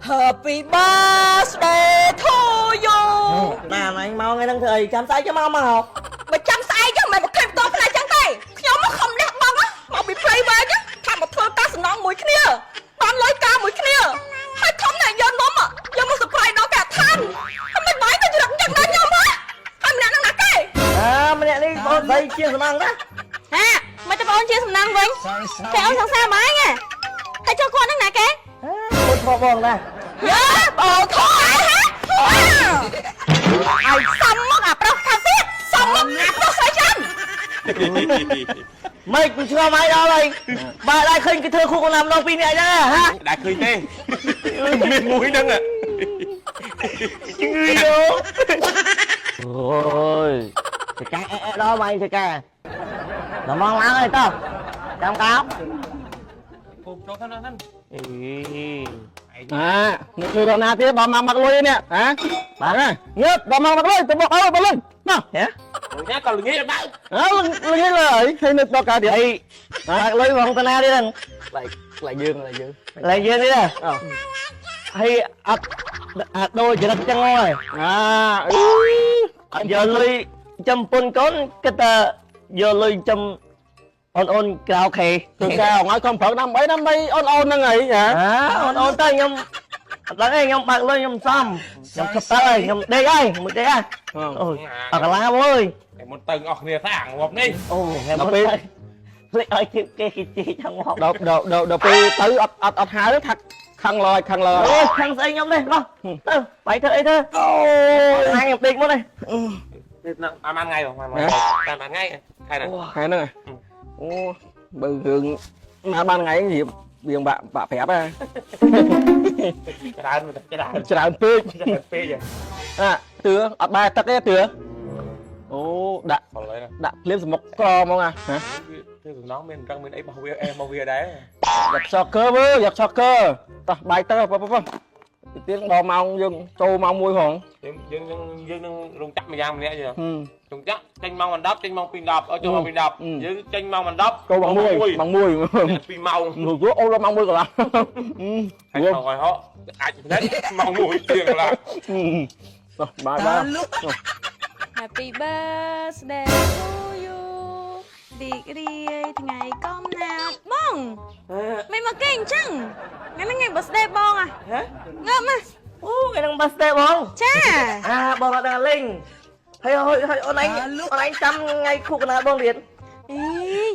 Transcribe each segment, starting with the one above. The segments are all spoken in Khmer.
Happy birthday to you ណាអញមកថ្ងៃហ្នឹងធ្វើអីចាំស្អែកចាំមកមក បើចាំស្អែកមិនមកខេបតោះគ្នាចឹងទេខ្ញុំមកខំលះបង់មកពី play វិញថាមកធ្វើការសំណងមួយគ្នាបានលុយការមួយគ្នាហើយខំតែយកនំយកមក surprise ដល់កាឋានហើយមិនបាយទៅជ្រឹកចឹងណាខ្ញុំហ៎ហើយម្នាក់ហ្នឹងណាគេ ម្នាក់នេះបងស្រីជាសំណងណា ហាមកទៅបងជាសំណាងវិញគេអូនសង្សារបាយហ៎ហើយចូលគាត់ហ្នឹងណាគេគាត់ធ្លាប់បងណា យើបងធေါ်ហ៎ហើយសំមកអាប្រុសខាងទៀតសំមកអាប្រុសស្រីចឹង មិនគូឆ្ងល់មកដល់ហើយបើដែរឃើញគេធ្វើខួបកំណំម្ដងពីរនាក់ចឹងហ៎ដែរឃើញទេមានមួយហ្នឹងជំងឺយោអូយចកាដល់មកចកាដល់មកឡើងហើយតោះចាំកោប គូចូលទៅហ្នឹង អី នេះគឺរកណាទៀតបើមកមកលុយនេះហ៎បាទងើបបើមកមកលុយទៅមកអើបើលុយណាហ៎ នេះក៏ល្ងាចដល់ អើល្ងាចលើអីឃើញនៅដល់កាទៀតអី បើលុយបងតាណាទៀតហ្នឹង lại dương នេះដែរហើយអត់ដូចចរិតចឹងហើយអត់យកលុយចំពុនកូនគិតតែយកលុយចំអូនក្រៅខេ từ cao ngói con phượng năm bảy ônហ្នឹងអីហ៎ អូនទៅខ្ញុំអត់ដឹងទេខ្ញុំបើកលុយខ្ញុំសំខ្ញុំខិតទៅហើយខ្ញុំដេកហើយមួយដេកហើយអូយអត់កន្លងអើយ តែមុនទៅអស់គ្នាសាងងាប់នេះ អូថ្ងៃមុនភ្លេចឲ្យគេជិះចាំមក ដល់ពេលទៅអត់ហៅថាខឹងឡើយ អូខឹងស្អីខ្ញុំទេបោះទៅបាយធ្វើអីទៅអូយខ្ញុំដេកមុនទេ អាម៉ានថ្ងៃបងម៉ានថ្ងៃខែហ្នឹង ខែហ្នឹងអូបើរឿងណាបានថ្ងៃរៀបរៀងបាក់ប្រាប់ហ៎ ច្រើនពេក ទឿអត់បែរទឹកទេទឿអូដាក់ បលហើយ ដាក់ភ្លាមសមុកក្រហ្មងហ៎ គឺសំណងមានរឹងមានអីរបស់វាអេមកវាដែរ យកឆកកើមើលយកឆកកើតោះបាយទៅប៉ុទៀតដល់ម៉ោងយើងចូលម៉ោង1ផង យើងនឹងរងចាក់ម្យ៉ាងម្នាក់យើងរងចាក់ចេញម៉ោង10ចេញម៉ោង2:10ចូលម៉ោង2:10យើងចេញម៉ោង10ចូលម៉ោង1 2ម៉ោង នោះអូដល់ម៉ោង1កន្លះ ហើយហោអាចទៅម៉ោង1ជាងកន្លះ តោះបាយ Happy birthday to you រីករាយថ្ងៃកំណើតបងមិនមកគេអញ្ចឹងថ្ងៃហ្នឹងថ្ងៃ birthday បងហ៎ងើបមក អូថ្ងៃហ្នឹង birthday បង ចា បងអត់ដឹងលេងហើយអូនឯងចាំថ្ងៃខួបកំណើតបងទៀត អី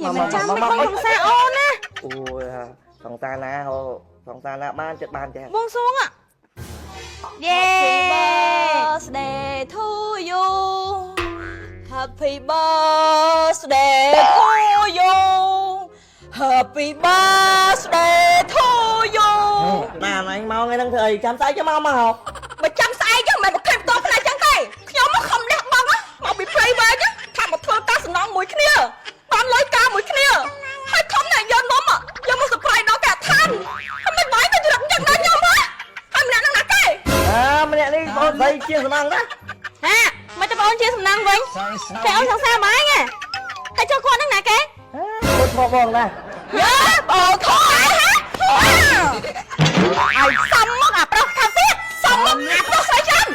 យ៉ាងមិនចាំមិនបងសង្សារអូនណា អូយសង្សារណាសង្សារណាបានចិត្តបានចេះ បងសួងอ่ะ Happy birthday to you Happy birthday to you Happy birthday to you ណាអញមកថ្ងៃហ្នឹងធ្វើអីចាំស្អែកចាំមកបើចាំស្អែកមិនមកខេបតោះគ្នាចឹងទេខ្ញុំមកខំលះបង់មកពី play វិញថាមកធ្វើការសំណងមួយគ្នាបានលុយការមួយគ្នាហើយខំតែយកនំយកមក surprise ដល់កាឋានហើយមិនបាយទៅជ្រឹកចឹងណាខ្ញុំហ៎ហើយម្នាក់ហ្នឹងណាគេ ម្នាក់នេះបងស្រីជាសំណងណា ហាមកទៅបងជាសំណាងវិញគេអូនសង្សារបាយហ៎ហើយចូលគាត់ហ្នឹងណាគេ គាត់ធ្លាប់បងណា យើបងធေါ်ហ៎ហើយសំមកអាប្រុសខាងទៀតសំមកអាប្រុសស្រីចឹង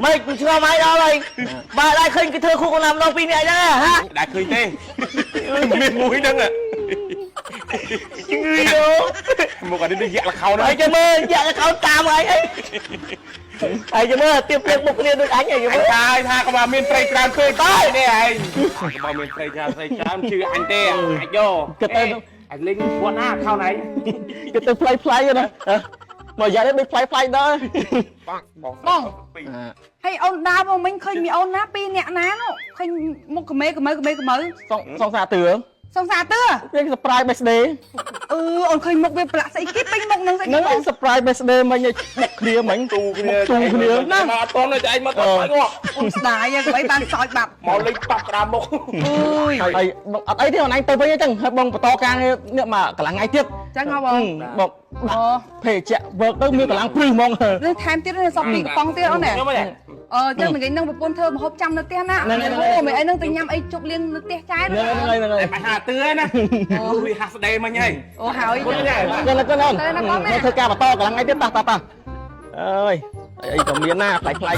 មិនគូឆ្ងល់មកដល់ហើយបើដែរឃើញគេធ្វើខួបកំណំម្ដងពីរនាក់ចឹងហ៎ ដែរឃើញទេមានមួយហ្នឹង ជំងឺយោ មកអានេះយ៉ាក់លខោហ្នឹង ហើយចាំមើលយ៉ាក់កោតាមហើយហើយចាំមើលទៀបភ្លេងមុខគ្នាដូចអញហើយចាំមើល ថាក៏មកមានព្រៃច្រើនពេកទៅនេះឯងក៏មានព្រៃច្រើនជឿអញទេអាចយកគិតទៅអាលេងគាត់ណាខោណៃ គេទៅផ្លៃណាមកយ៉ានេះដូចផ្លៃដែរ បង ហើយអូនដើរមកមិញឃើញមីអូនណាពីរអ្នកណានោះឃើញមុខកមេសង្សារទឿ សង្សារទឿ យើង surprise birthday អូនឃើញមុខវាប្រឡាក់ស្អីគេពេញមុខនឹងស្អី ហ្នឹង surprise birthday មិញដាក់គ្នាមិញទូគ្នាណាអត់តន់តែឯងមកទៅងាប់ អូនស្ដាយហ្នឹងក្បីបានសោចបាត់ មកលេងប៉ាប់ក្រាមមុខ ហើយអត់អីទេអូនឯងទៅវិញអញ្ចឹងហើយបងបន្តការងារនេះមកកន្លងថ្ងៃទៀត ចឹងហ៎បង ភេជា work ទៅមានកន្លងព្រឹសហ្មង នឹងថែមទៀតនេះសពពីកំប៉ុងទៀតអូនណា ខ្ញុំ ចាំមិនគេនឹងប្រពន្ធធ្វើម្ហូបចាំនៅផ្ទះណាមិនអីនឹងទៅញ៉ាំអីជប់លៀងនៅផ្ទះចាយ ហ្នឹងហើយ តែបាច់ហាទឿណាវាហាស្ដីមិញហើយ អូហើយ គុណណាស់ធ្វើការបន្តកន្លងថ្ងៃទៀតតោះអើយអីក៏មានណាផ្លែ